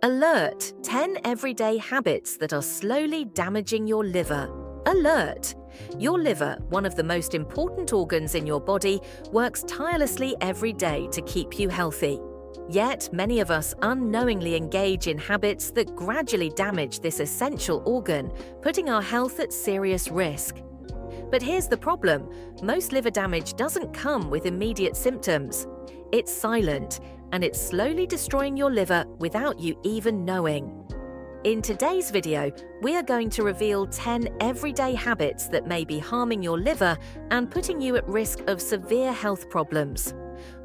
Alert! 10 everyday habits that are slowly damaging your liver. Alert! Your liver, one of the most important organs in your body, works tirelessly every day to keep you healthy. Yet, many of us unknowingly engage in habits that gradually damage this essential organ, putting our health at serious risk. But here's the problem: most liver damage doesn't come with immediate symptoms. It's silent, and it's slowly destroying your liver without you even knowing. In today's video, we are going to reveal 10 everyday habits that may be harming your liver and putting you at risk of severe health problems.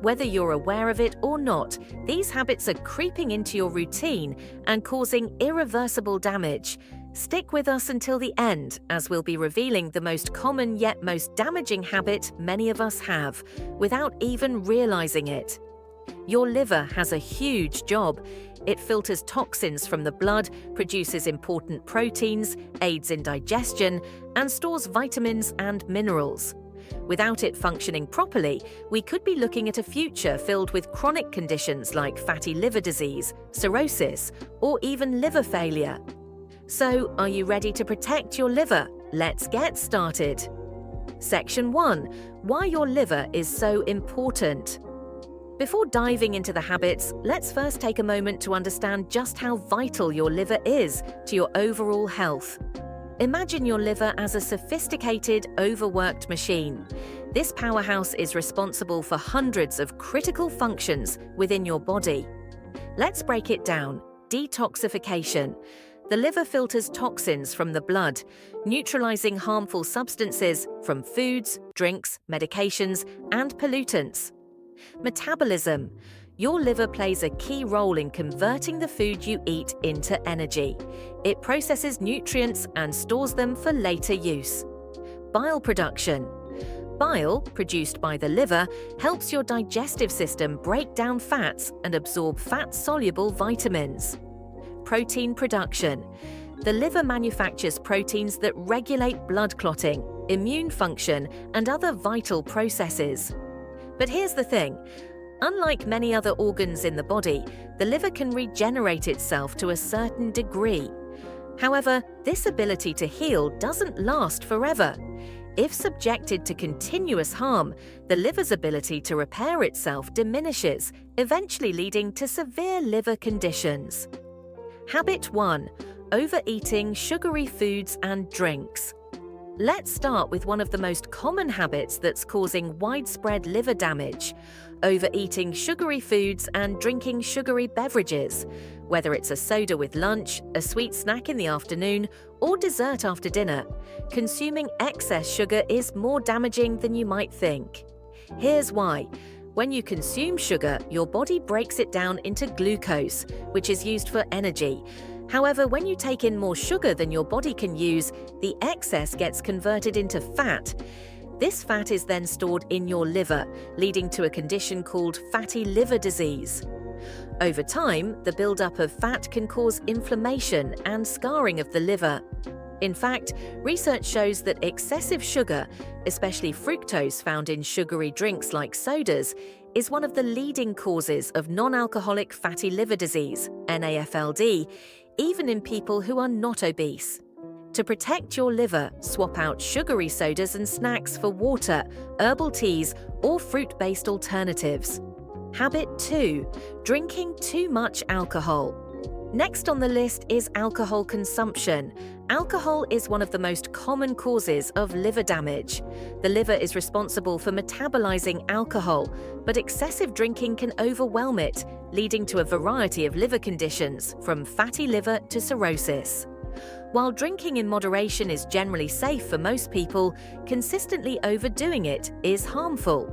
Whether you're aware of it or not, these habits are creeping into your routine and causing irreversible damage. Stick with us until the end, as we'll be revealing the most common yet most damaging habit many of us have, without even realizing it. Your liver has a huge job. It filters toxins from the blood, produces important proteins, aids in digestion, and stores vitamins and minerals. Without it functioning properly, we could be looking at a future filled with chronic conditions like fatty liver disease, cirrhosis, or even liver failure. So, are you ready to protect your liver? Let's get started. Section 1. Why your liver is so important. Before diving into the habits, let's first take a moment to understand just how vital your liver is to your overall health. Imagine your liver as a sophisticated, overworked machine. This powerhouse is responsible for hundreds of critical functions within your body. Let's break it down. Detoxification. The liver filters toxins from the blood, neutralizing harmful substances from foods, drinks, medications, and pollutants. Metabolism. Your liver plays a key role in converting the food you eat into energy. It processes nutrients and stores them for later use. Bile production. Bile, produced by the liver, helps your digestive system break down fats and absorb fat-soluble vitamins. Protein production. The liver manufactures proteins that regulate blood clotting, immune function, and other vital processes. But here's the thing. Unlike many other organs in the body, the liver can regenerate itself to a certain degree. However, this ability to heal doesn't last forever. If subjected to continuous harm, the liver's ability to repair itself diminishes, eventually leading to severe liver conditions. Habit 1. Overeating sugary foods and drinks. Let's start with one of the most common habits that's causing widespread liver damage: overeating sugary foods and drinking sugary beverages. Whether it's a soda with lunch, a sweet snack in the afternoon, or dessert after dinner, consuming excess sugar is more damaging than you might think. Here's why. When you consume sugar, your body breaks it down into glucose, which is used for energy. However, when you take in more sugar than your body can use, the excess gets converted into fat. This fat is then stored in your liver, leading to a condition called fatty liver disease. Over time, the buildup of fat can cause inflammation and scarring of the liver. In fact, research shows that excessive sugar, especially fructose found in sugary drinks like sodas, is one of the leading causes of non-alcoholic fatty liver disease, NAFLD, even in people who are not obese. To protect your liver, swap out sugary sodas and snacks for water, herbal teas, or fruit-based alternatives. Habit 2. Drinking too much alcohol. Next on the list is alcohol consumption. Alcohol is one of the most common causes of liver damage. The liver is responsible for metabolizing alcohol, but excessive drinking can overwhelm it, leading to a variety of liver conditions, from fatty liver to cirrhosis. While drinking in moderation is generally safe for most people, consistently overdoing it is harmful.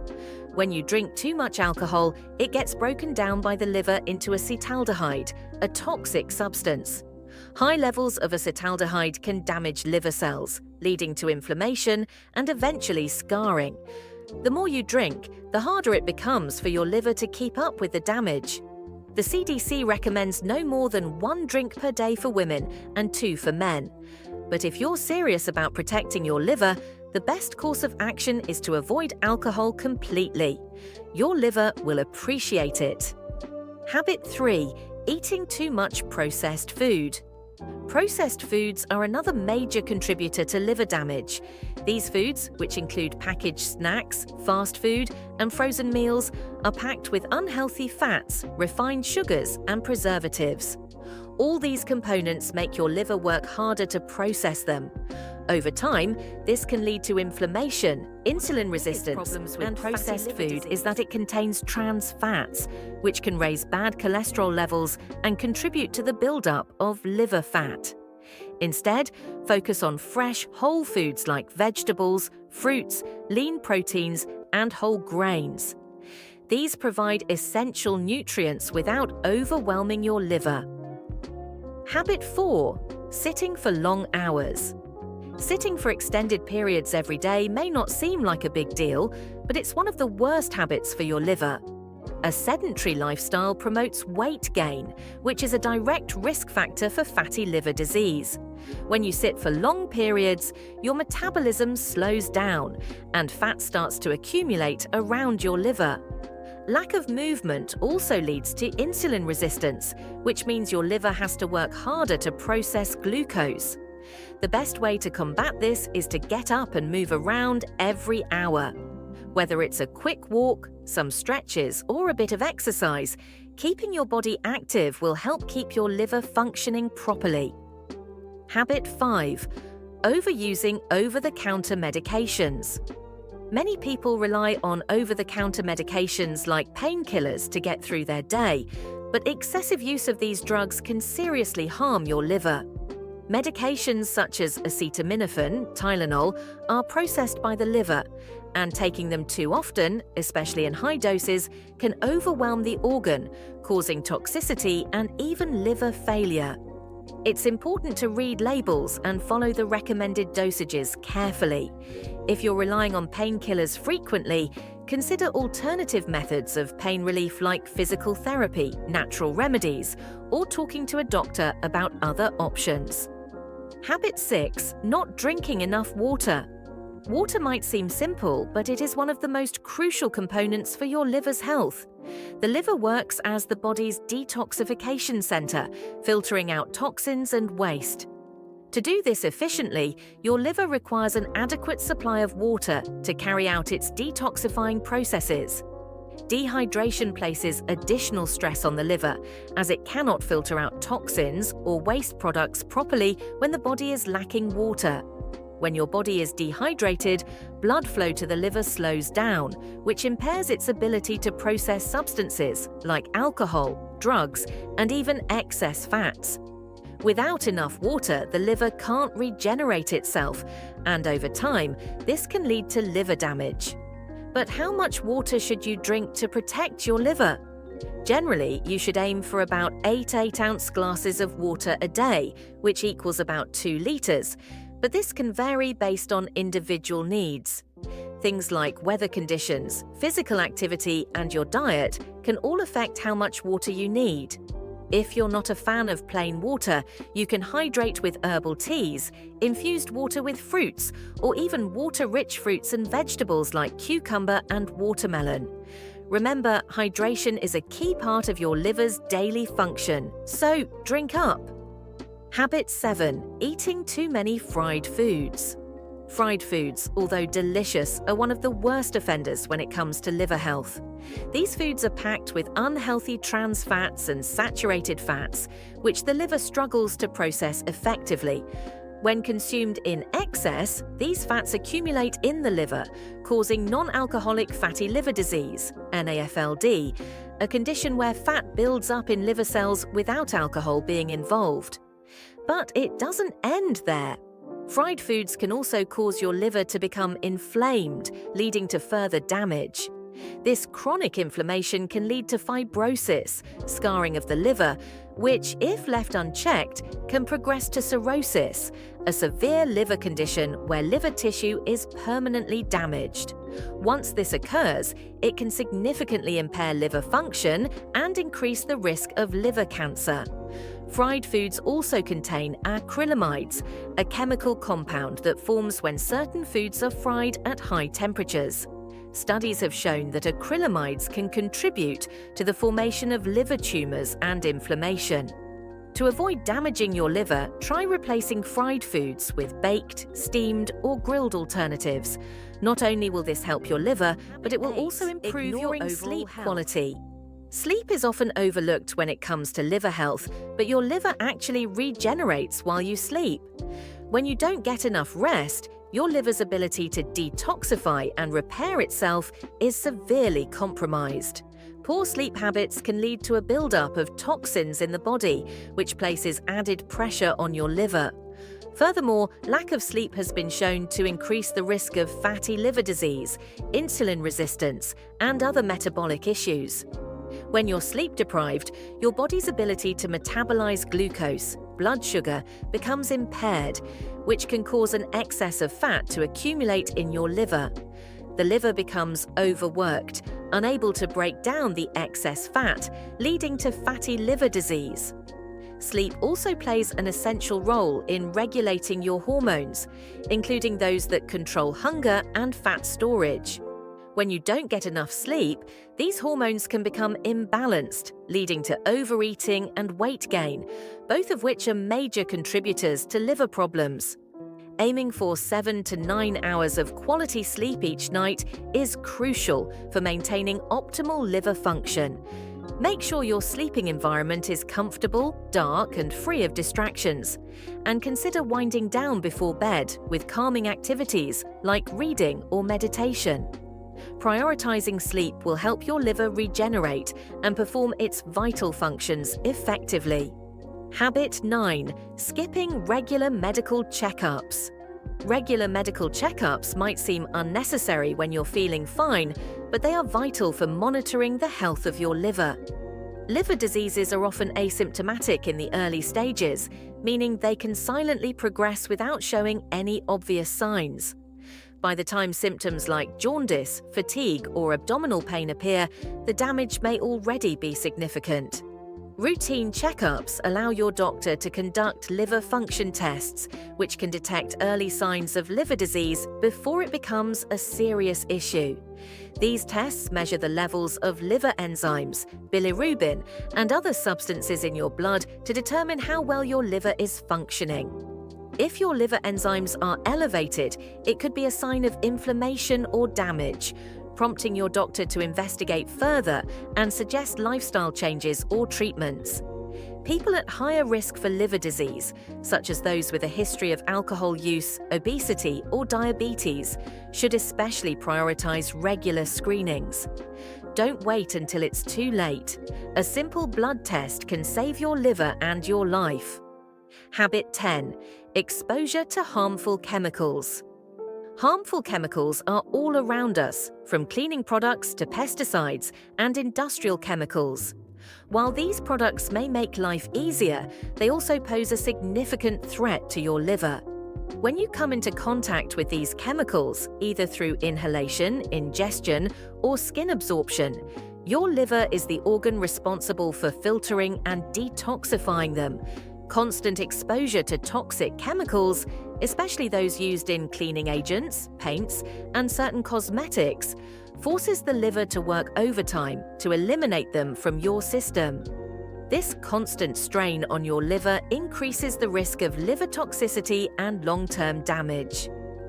When you drink too much alcohol, it gets broken down by the liver into acetaldehyde, a toxic substance. High levels of acetaldehyde can damage liver cells, leading to inflammation and eventually scarring. The more you drink, the harder it becomes for your liver to keep up with the damage. The CDC recommends no more than 1 drink per day for women and 2 for men. But if you're serious about protecting your liver, the best course of action is to avoid alcohol completely. Your liver will appreciate it. Habit 3. Eating too much processed food. Processed foods are another major contributor to liver damage. These foods, which include packaged snacks, fast food, and frozen meals, are packed with unhealthy fats, refined sugars, and preservatives. All these components make your liver work harder to process them. Over time, this can lead to inflammation, insulin resistance, and processed food is that it contains trans fats, which can raise bad cholesterol levels and contribute to the buildup of liver fat. Instead, focus on fresh, whole foods like vegetables, fruits, lean proteins, and whole grains. These provide essential nutrients without overwhelming your liver. Habit 4. Sitting for long hours. Sitting for extended periods every day may not seem like a big deal, but it's one of the worst habits for your liver. A sedentary lifestyle promotes weight gain, which is a direct risk factor for fatty liver disease. When you sit for long periods, your metabolism slows down, and fat starts to accumulate around your liver. Lack of movement also leads to insulin resistance, which means your liver has to work harder to process glucose. The best way to combat this is to get up and move around every hour. Whether it's a quick walk, some stretches, or a bit of exercise, keeping your body active will help keep your liver functioning properly. Habit 5. Overusing over-the-counter medications. Many people rely on over-the-counter medications like painkillers to get through their day, but excessive use of these drugs can seriously harm your liver. Medications such as acetaminophen, Tylenol, are processed by the liver, and taking them too often, especially in high doses, can overwhelm the organ, causing toxicity and even liver failure. It's important to read labels and follow the recommended dosages carefully. If you're relying on painkillers frequently, consider alternative methods of pain relief like physical therapy, natural remedies, or talking to a doctor about other options. Habit 6. Not drinking enough water. Water might seem simple, but it is one of the most crucial components for your liver's health. The liver works as the body's detoxification center, filtering out toxins and waste. To do this efficiently, your liver requires an adequate supply of water to carry out its detoxifying processes. Dehydration places additional stress on the liver, as it cannot filter out toxins or waste products properly when the body is lacking water. When your body is dehydrated, blood flow to the liver slows down, which impairs its ability to process substances like alcohol, drugs, and even excess fats. Without enough water, the liver can't regenerate itself, and over time, this can lead to liver damage. But how much water should you drink to protect your liver? Generally, you should aim for about 8 8-ounce glasses of water a day, which equals about 2 liters, but this can vary based on individual needs. Things like weather conditions, physical activity, and your diet can all affect how much water you need. If you're not a fan of plain water, you can hydrate with herbal teas, infused water with fruits, or even water-rich fruits and vegetables like cucumber and watermelon. Remember, hydration is a key part of your liver's daily function, so drink up. Habit 7. Eating too many fried foods. Fried foods, although delicious, are one of the worst offenders when it comes to liver health. These foods are packed with unhealthy trans fats and saturated fats, which the liver struggles to process effectively. When consumed in excess, these fats accumulate in the liver, causing non-alcoholic fatty liver disease, NAFLD, a condition where fat builds up in liver cells without alcohol being involved. But it doesn't end there. Fried foods can also cause your liver to become inflamed, leading to further damage. This chronic inflammation can lead to fibrosis, scarring of the liver, which, if left unchecked, can progress to cirrhosis, a severe liver condition where liver tissue is permanently damaged. Once this occurs, it can significantly impair liver function and increase the risk of liver cancer. Fried foods also contain acrylamides, a chemical compound that forms when certain foods are fried at high temperatures. Studies have shown that acrylamides can contribute to the formation of liver tumors and inflammation. To avoid damaging your liver, try replacing fried foods with baked, steamed, or grilled alternatives. Not only will this help your liver, but it will also improve your overall sleep quality. Sleep is often overlooked when it comes to liver health, but your liver actually regenerates while you sleep. When you don't get enough rest, your liver's ability to detoxify and repair itself is severely compromised. Poor sleep habits can lead to a buildup of toxins in the body, which places added pressure on your liver. Furthermore, lack of sleep has been shown to increase the risk of fatty liver disease, insulin resistance, and other metabolic issues. When you're sleep deprived, your body's ability to metabolize glucose, blood sugar, becomes impaired, which can cause an excess of fat to accumulate in your liver. The liver becomes overworked, unable to break down the excess fat, leading to fatty liver disease. Sleep also plays an essential role in regulating your hormones, including those that control hunger and fat storage. When you don't get enough sleep, these hormones can become imbalanced, leading to overeating and weight gain, both of which are major contributors to liver problems. Aiming for 7 to 9 hours of quality sleep each night is crucial for maintaining optimal liver function. Make sure your sleeping environment is comfortable, dark, and free of distractions. And consider winding down before bed with calming activities like reading or meditation. Prioritizing sleep will help your liver regenerate and perform its vital functions effectively. Habit 9. Skipping regular medical checkups. Regular medical checkups might seem unnecessary when you're feeling fine, but they are vital for monitoring the health of your liver. Liver diseases are often asymptomatic in the early stages, meaning they can silently progress without showing any obvious signs. By the time symptoms like jaundice, fatigue, or abdominal pain appear, the damage may already be significant. Routine checkups allow your doctor to conduct liver function tests, which can detect early signs of liver disease before it becomes a serious issue. These tests measure the levels of liver enzymes, bilirubin, and other substances in your blood to determine how well your liver is functioning. If your liver enzymes are elevated, it could be a sign of inflammation or damage, prompting your doctor to investigate further and suggest lifestyle changes or treatments. People at higher risk for liver disease, such as those with a history of alcohol use, obesity, or diabetes, should especially prioritize regular screenings. Don't wait until it's too late. A simple blood test can save your liver and your life. Habit 10. Exposure to harmful chemicals. Harmful chemicals are all around us, from cleaning products to pesticides and industrial chemicals. While these products may make life easier, they also pose a significant threat to your liver. When you come into contact with these chemicals, either through inhalation, ingestion, or skin absorption, your liver is the organ responsible for filtering and detoxifying them. Constant exposure to toxic chemicals, especially those used in cleaning agents, paints, and certain cosmetics, forces the liver to work overtime to eliminate them from your system. This constant strain on your liver increases the risk of liver toxicity and long-term damage.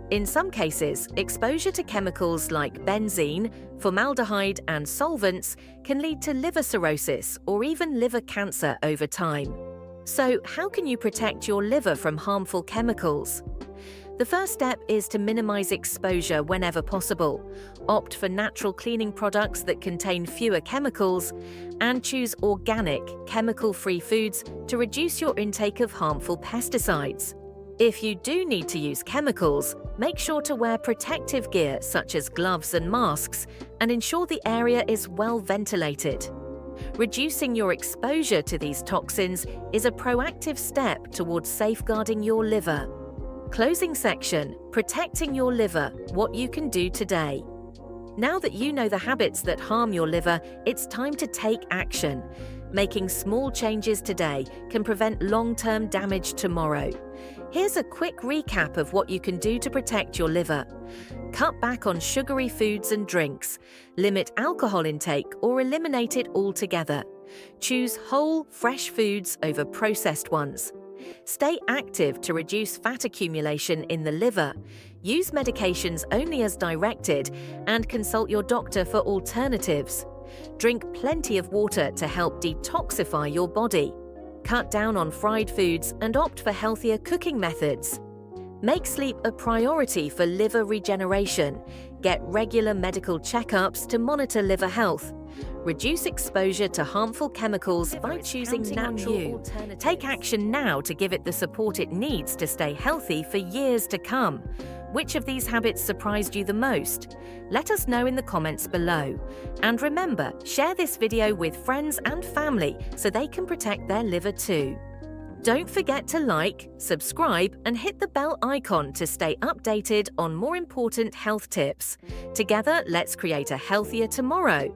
In some cases, exposure to chemicals like benzene, formaldehyde, and solvents can lead to liver cirrhosis or even liver cancer over time. So, how can you protect your liver from harmful chemicals? The first step is to minimize exposure whenever possible. Opt for natural cleaning products that contain fewer chemicals, and choose organic, chemical-free foods to reduce your intake of harmful pesticides. If you do need to use chemicals, make sure to wear protective gear such as gloves and masks, and ensure the area is well ventilated. Reducing your exposure to these toxins is a proactive step towards safeguarding your liver. Closing section, protecting your liver, what you can do today. Now that you know the habits that harm your liver, it's time to take action. Making small changes today can prevent long-term damage tomorrow. Here's a quick recap of what you can do to protect your liver. Cut back on sugary foods and drinks. Limit alcohol intake or eliminate it altogether. Choose whole, fresh foods over processed ones. Stay active to reduce fat accumulation in the liver. Use medications only as directed and consult your doctor for alternatives. Drink plenty of water to help detoxify your body. Cut down on fried foods and opt for healthier cooking methods. Make sleep a priority for liver regeneration. Get regular medical checkups to monitor liver health. Reduce exposure to harmful chemicals by choosing natural alternatives. Take action now to give it the support it needs to stay healthy for years to come. Which of these habits surprised you the most? Let us know in the comments below. And remember, share this video with friends and family so they can protect their liver too. Don't forget to like, subscribe, and hit the bell icon to stay updated on more important health tips. Together, let's create a healthier tomorrow.